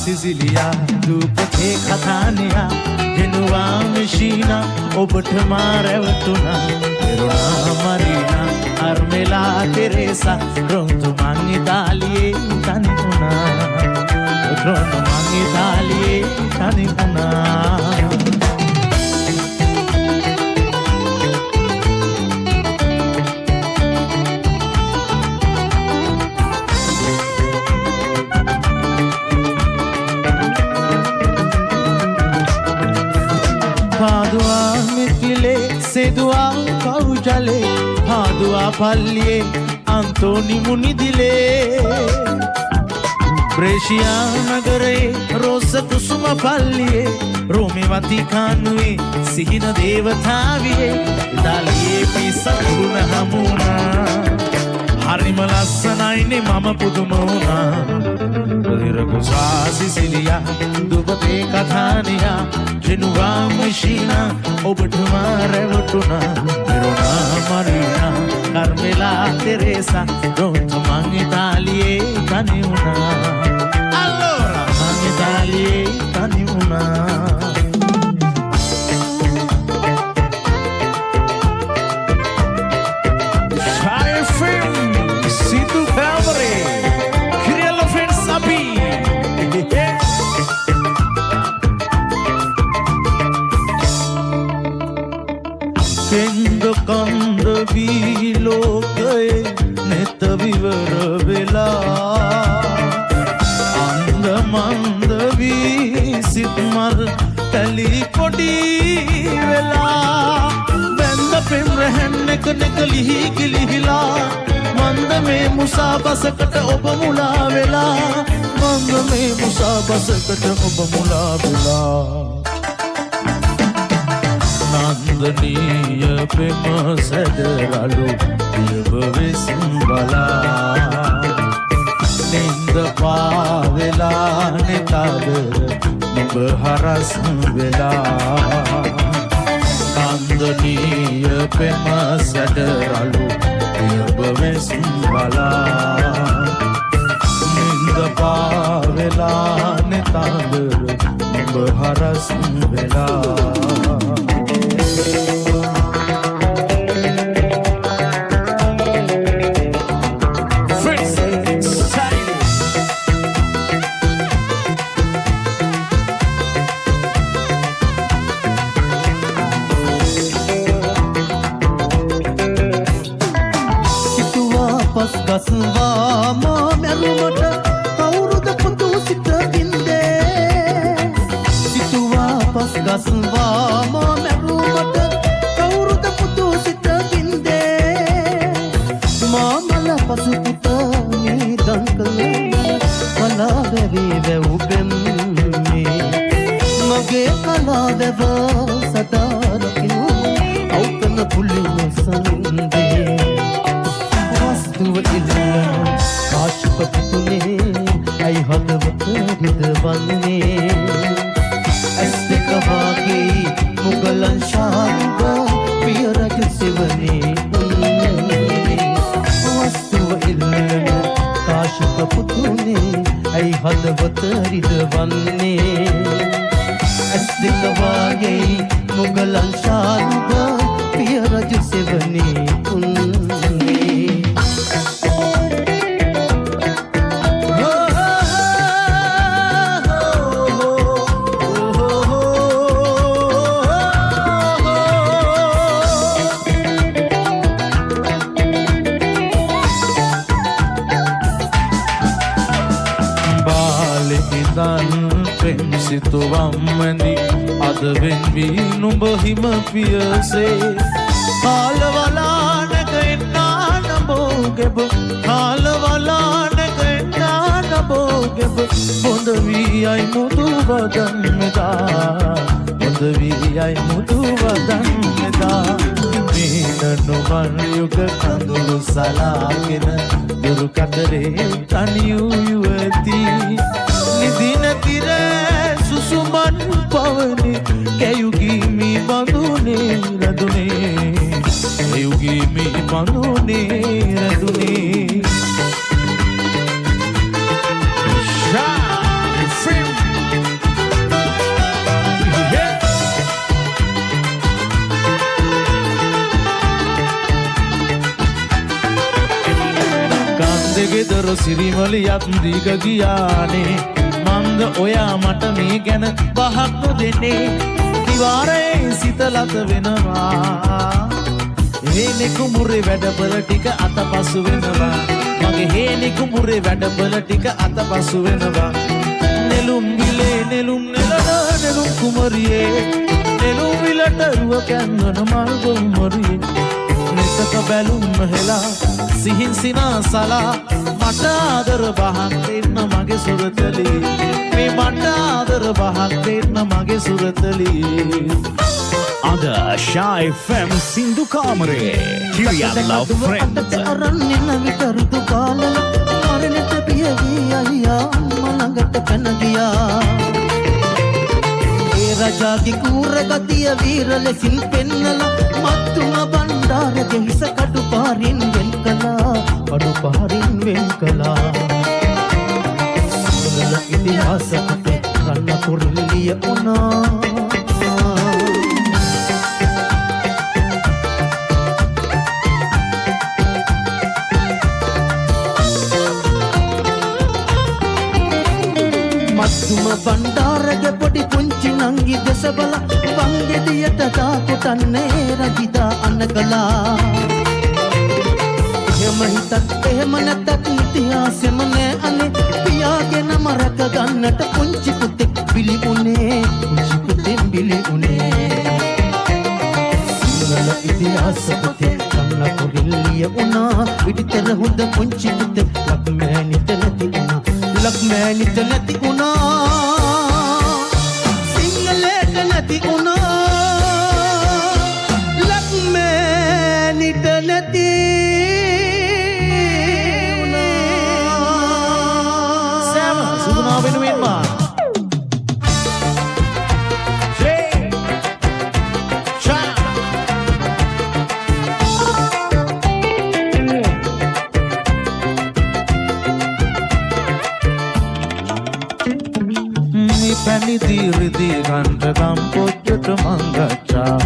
සිසිලියා දූපතේ කතානියා හෙනුවා මිශීනා ඔබට මා රැවටුණා පෙරුණා මරීනා අර්මෙලා තෙරේසා රොන්තු මං ඉතාලියේ තනි වුණා රොන්තු මං ඉතාලියේ තනි වුණා පාදුවා මිතිලේ සෙදුවා කවුජලේ පාදුවා පල්ලියේ අන්තෝනි මුනිදිලේ ප්‍රේෂියා නගරේ රෝස කුසුම පල්ලියේ රෝමේ වතිකානුවේ සිහින දේවතාවියේ ඉතාලියේ පිසකුණ හමුණා හරිම ලස්සනයිනේ මම පුදුම වුණා කුසා සිසිලියා දුපතේ කතානියා හෙනුවා මිශීනා ඔබට මා රැවටුණා පෙරුණා මරීනා කර්මෙලා තෙරේසා රොන්තු මං ඉතාලියේ තනි වුණා අල්ලෝරා මං ඉතාලියේ තනි වුණා කෙන්ද කන්ද වී ලෝකයේ නෙත විවර වෙලා අන්ද මන්ද වී සිත් මල් තලි කොඩි වෙලා බැන්ද පෙම් රැහැන් එක නෙක ලිහි ගිලිහිලා මන්ද මේ මුසා බසකට ඔබ මුලා වෙලා මන්ද මේ මුසා බසකට ඔබ මුලා වෙලා නන්දනීය පෙම සැදරලු පියව වෙසින් බලා නින්ද පාවෙලා නෙතදර නුඹ හරස් වෙලා නන්දනීය පෙම සැදරලු පියව වෙසින් බලා නින්ද පාවෙලා නෙතදර නුඹ හරස් වෙලා ගස්වා මා මැරුමට කවුරුද පුතු සිත බින්දේ සිතුවා පස් ගස්වා මා මැරුමට කවුරුද පුතු සිත බින්දේ මා මල පසු පුත නිදන් කළ කලා වැවේ වැව් බෙම්මේ මගේ කලා වැව සදා රකිනු අවතන පුලිම සනින්දේ කාශිප පුතුනේ ඇයි හදවත රිදවන්නේ ඇස් දෙක වාගේ මුගලන් ශාන්ත පිය රජ සෙවනේ වස්තුව ඉල්ලන කාශිප පුතුනේ ඇයි හදවත රිදවන්නේ ඇස් දෙක වාගේ මුගලන් ශාන්ත පිය රජ සෙවනේ සිතුවම්මනි අද වෙන්වී නුඹ හිම පියසේ කාලවලානක එන්නා නබෝගෙබ කාලවලානක එන්නා නබෝගෙබ හොඳ වී අයි මුදු වදන් මෙදා හොඳ වී අයි මුදු වදන් මෙදා මීන නොමන් යුග කඳුළු සලාගෙන දුරු කතරේ තනියූ යුවති නිදින තිර සුසුමන් පවනේ කැයුගීමි බඳුනේ රැඳුනේ කැයුගීමි බඳුනේ රැඳුනේ Shine, free ගෙදර සිරිමලියත් දීග ගියානේ මන්ද ඔයා මට මේ ගැන පහක් නොදෙන්නේ නිවාරයේ සිතලත වෙනවා හේනේ කුඹුරේ වැඩබල ටික අතපසු වෙනවා මගේ හේනේ කුඹුරේ වැඩබල ටික අතපසු වෙනවා නෙළුම් විලේ නෙළුම් නෙලන නෙළුම් කුමරියේ නෙළුම් විලට රුව කැන්වන මල් ගොම්මරියේ නිතක බැලුම් හෙලා සිහින් සිනාසලා මට ආදර බහක් දෙන්න මගේ සුරතලී මේ මට ආදර බහක් දෙන්න මගේ සුරතලී අද Shy FM සින්දු කාමරේ Kiriya Love Friends අරන් එන විට ඍතු කාලල මරණට පිය වී අයියා මලඟට පැන ගියා ඒ රජාගේ කූර ගතිය වීර ලෙසින් පෙන්නලා මත්තුම බණ්ඩාරගේ හිස කඩු පාරින් වෙන් කළා කඩු පාරින් වෙන් කළා සුගල ඉතිහාසකට රන්න කුරුල්ලිය වුණා මත්තුම බණ්ඩාරගේ පොඩි පුංචි නංගි දෙස බල වංගෙඩියට දාකොටන්නේ රජිතා අනකලා එහෙම හිතත් එහෙම නැතත් ඉතිහාසෙම නෑ අනේ පියාගේ නම රැක ගන්නට පුංචි පුතෙක් බිලි උනේ පුංචි පුතෙක් බිලි උනේ සිංහල ඉතිහාස පුතේ කන්න කුරිල්ලිය වුණා පිටිතර හොඳ පුංචි පුතෙක් ලක්මෑනිට නැති වුණා ලක්මෑනිට නැති වුණා සිංහලට නැති වුණා ලක්මෑනිට නැති පැණිදිරිදී ගන්ටකම් පොච්චට මංගච්චා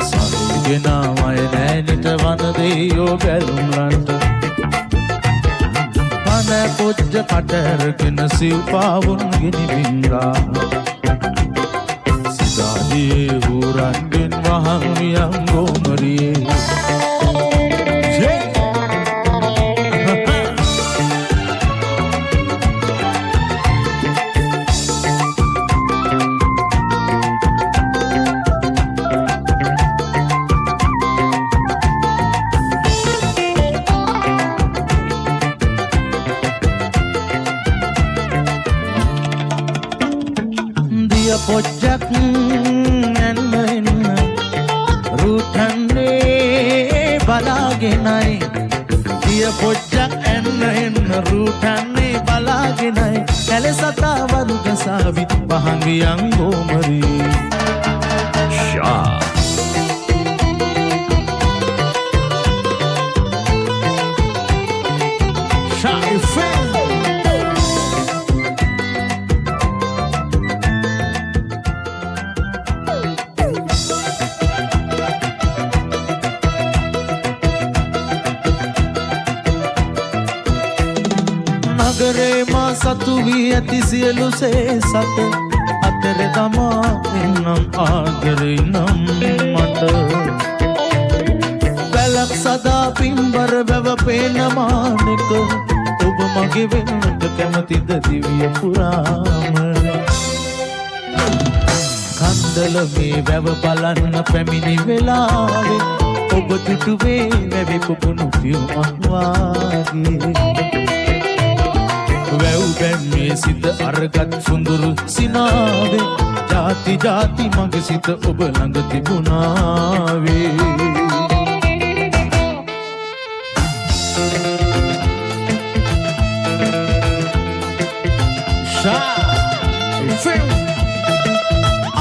සරිගෙනමය නෑනිට වන දෙයෝ බැලුම්ලන්ට පන පොච්ච කටරගෙන සිව්පාවුන් ගිනිබින්ගා සිදාදියේ හූරන්ගෙන් වහන්වියම් ගෝමරියේ පොච්චක් එන්න එන්න රූටන්නේ බලාගෙනයි දිය පොච්චක් එන්න එන්න රූටන්නේ බලාගෙනයි කැල සතා වරුගසාවි වහන්වියන් ගෝමරී Shy FM නගරේ මා සතු වී ඇති සියලු සේසත අතර තමා එන්නම් ආදරේ නම් මට වැලක් සදා පින්බර වැව පේන මානෙක ඔබ මගේ වෙන්නට කැමතිද දිවිය පුරාම කන්දල මේ වැව බලන්න පැමිණි වෙලාවේ ඔබ දුටුවේ වැවේ පුපුණු පියුමක් වාගේ වැව් බැන්නේ සිත අරගත් සුඳුරු සිනාවේ ජාති ජාති මගේ සිත ඔබ ළඟ තිබුණාවේ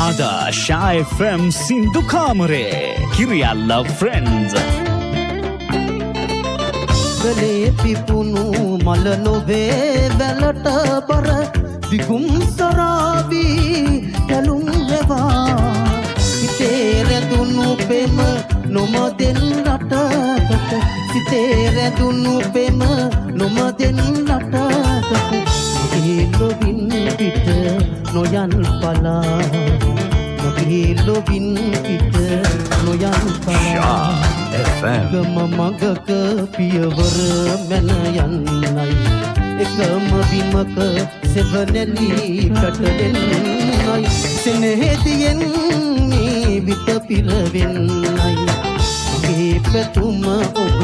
අද Shy FM සින්දු කාමරේ Kiriya Love Friends ගලේ පිපුණු මල නොවේ වැලට බර විකුම් සරාවී කැලුම් හෙවා හිතේ රැඳුණු පෙම නොමදෙන් රටකට සිතේ රැඳුණු පෙම නොමදෙන් නටකපු මගේ ලොවින් පිට නොයන් පලා මගේ ලොවින් පිට නොයන් පලා FM ගම මගක පියවර මැන යන්නයි එකම බිමක සෙවණැලි පැටලෙන්නයි සෙනෙහදියෙන් මේ විත පිරවෙන්නයි මගේ පැතුම ඔබ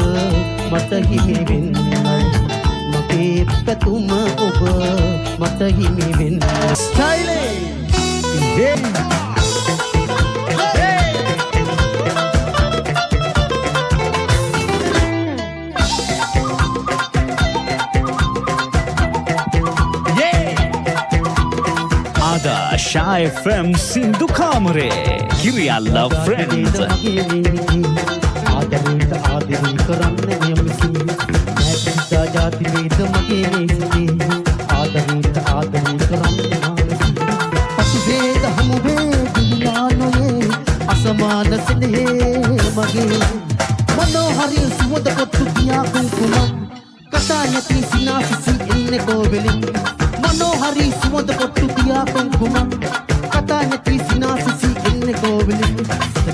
මට හිමි වෙන්නයි මගේ පැතුම ඔබ මට හිමි වෙන්නයි Style Adasha FM Sindhu Kamare Kiriyalla Friends ආදරේට ආදරේ කරන්නේ යම්සි නැත්තා ජාති වේද මගේ නේසි ආදරේට ආදරේ කරන්නේ මානසි පසු වේද හමු වේ දිලානෝයේ අසමාන සෙනෙහේ මගේ මනෝහරිය සුවඳ කොට්ටු තියා කුකුම කතා නැති සිනාසිසි එන්නේ කෝවෙලින් මනෝහරි සුවඳ කොට්ටු තියා කුකුම කතා නැති සිනාසිසි එන්නේ කෝවෙලින්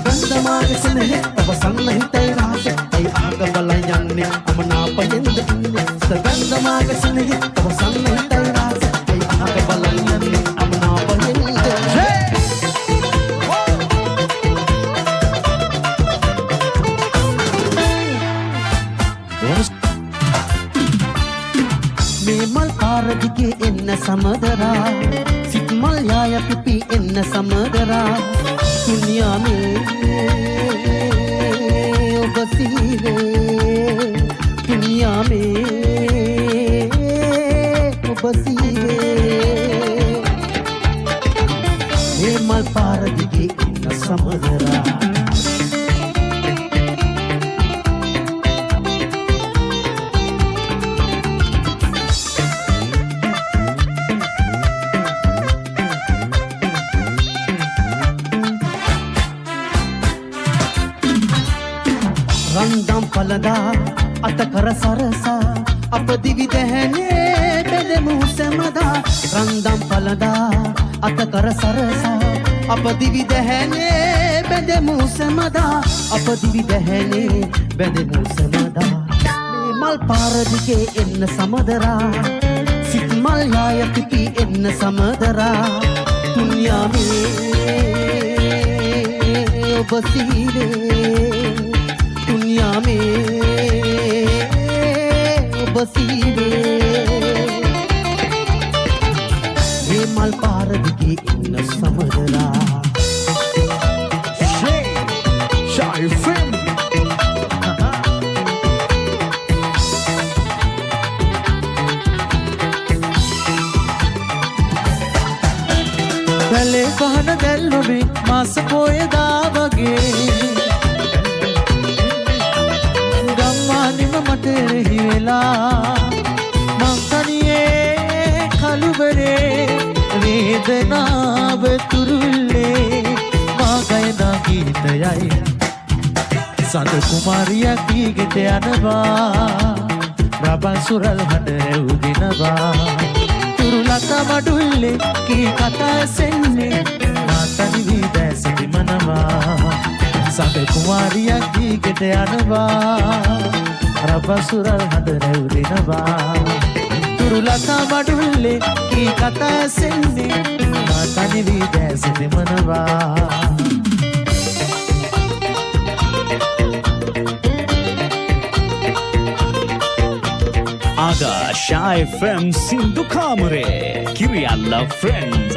ගන්ධමාගේ සෙනෙහ අවසන්න හිතේ රහස අයි ආග බලන් යන්නේ අමනාපයෙන්ද ඉන්නේ ගන්ධමාගේ සෙනෙහ අවසන්න හිතේ රහස අයි ආග බලන් යන්නේ අමනාපයෙන්ද මේ මල් පාරදිගේ එන්න සමදරා සිත් මල් යාය පිපි එන්න සමදරා दुनिया में बसीरे दुनिया में बसीरे हे मल पार दिखे न समझरा රන්දම් පලදා අතකර සරසා අප දිවි දැහැනේ බෙදමු සමදා රන්දම් පලදා අතකර සරසා අප දිවි දැහැනේ බෙදමු සමදා අප දිවි දැහැනේ බෙදමු සමදා මේ මල් පාර දිගේ එන්න සමදරා සිත් මල් යාය පිපි එන්න සමදරා දුනියා මේ ඔබ සීවේ दुनिया में बसीरे ये मल पार दिखे इन समझरा Shy FM පෙළේ පහන දැල්වමේ මාස පොයදා වගේ ගම්මානිම මට එරෙහි වෙලා මං තනියේ කළුවරේ වේදනාව තුරුල්ලේ මා ගයනා ගීතයයි සඳ කුමාරියක් ගීගෙට යනවා රබන් සුරල් හඬ රැවුදිනවා තුරුලතා මඩුල්ලේ කී කතා ඇසෙන්නේ මා තනි වී දැස දිමනවා සඳ කුමාරියක් ගීගෙට යනවා රබන් සුරල් හඬ රැවුදිනවා තුරුලතා මඩුල්ලේ කී කතා ඇසෙන්නේ මා තනි වී දැස දිමනවා Adasha FM Sindhu Kamare Kiriyalla Friends